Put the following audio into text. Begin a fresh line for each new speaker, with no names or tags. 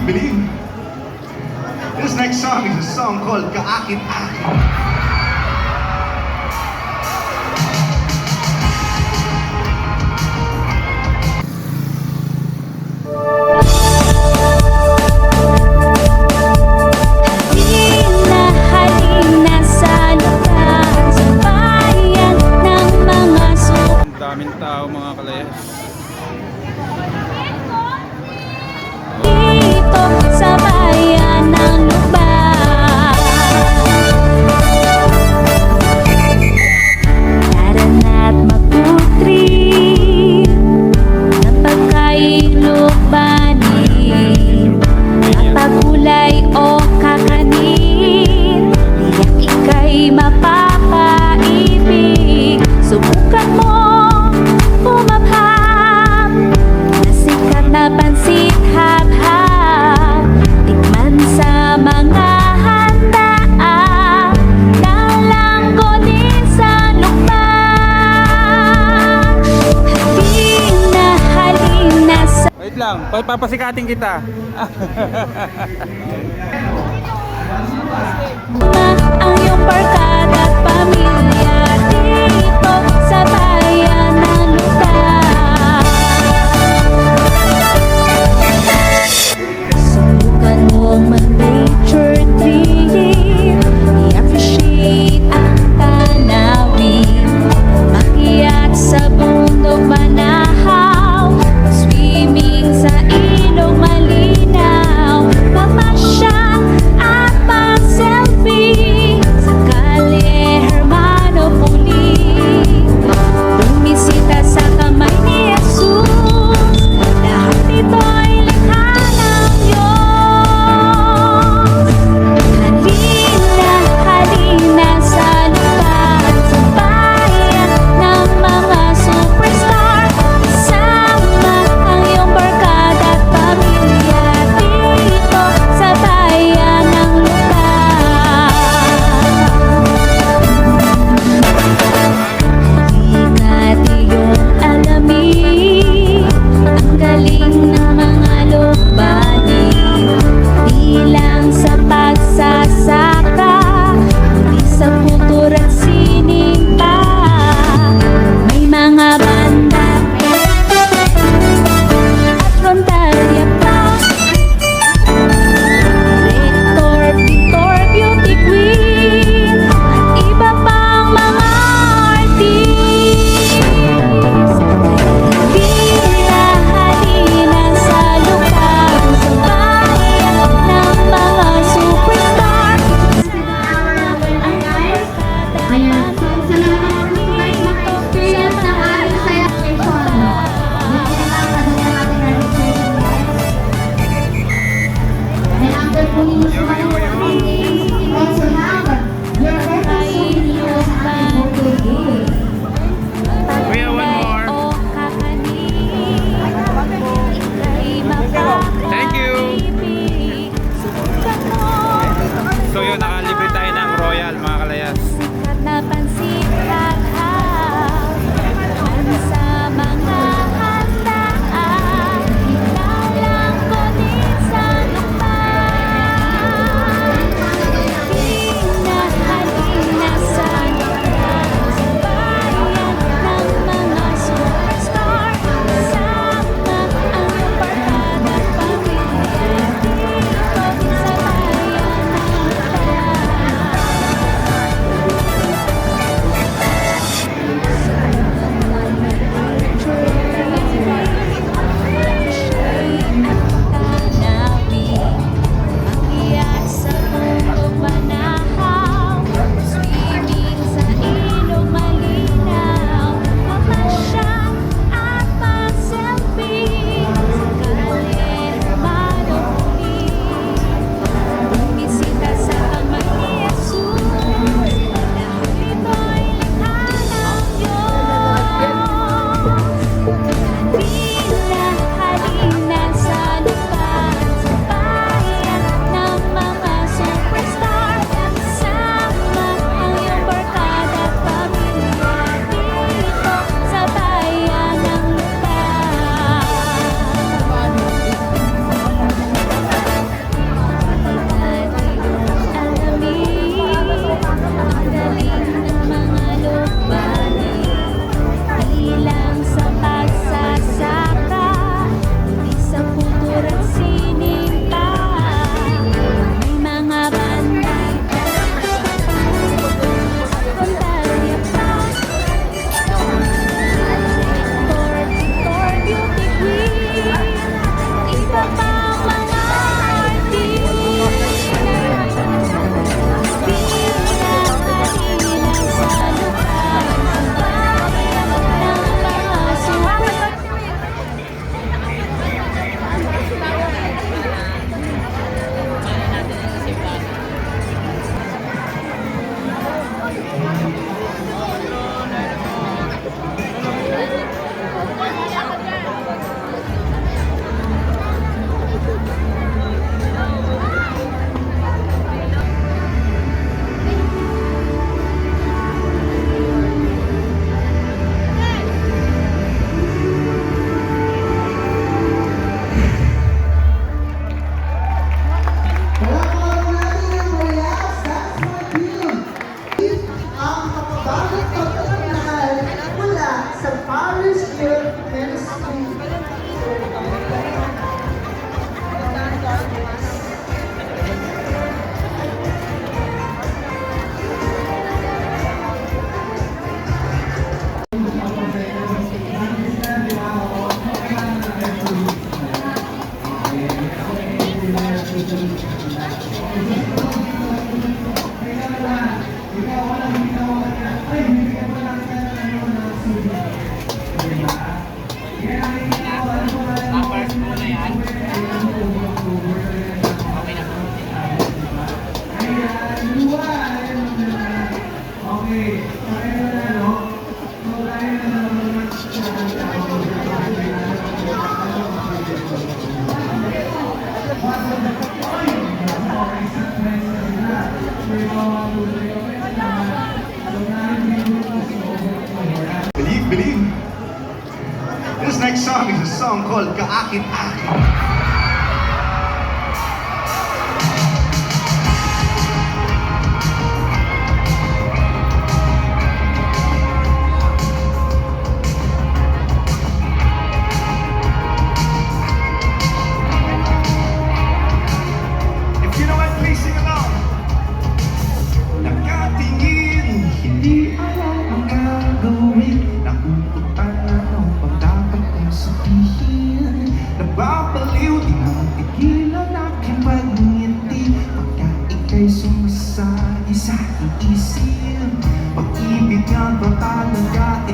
believe. This next song is a song called Kaakit-Akit.
Daming tao mga kalayas.
Dito sa bayan ng Lubak, narana't magputri ng pagkailubani, kapagulay o kakanin, tiyak ika'y mapapaibig. Subukan mo umabham na sikat na pansit hab-hab, tikman sa mga handaan ng langgonin sa lukban. Halina sa
Wait lang, papasikatin kita.
ang iyong barkada at pamilya dito sa bayan ng Lubak. Subukan mong mag-nature trip, i-appreciate ang tanawin, makiat sa bundok manahaw, swimming sa ilog malinaw, mamasyal at mag-selfie sa Kalye Hermano
Believe, believe. This next song is a song called Kaakit-Akit. If you know it, please sing along. Nakatingin, hindi alam ang gagawin. Nakukutan na ng pagdapat kong sabihin. Nababaliw, di mo tigilan aking pagngiti. Pagka ika'y sumasali sa iisip. Pag-ibig nga ba talaga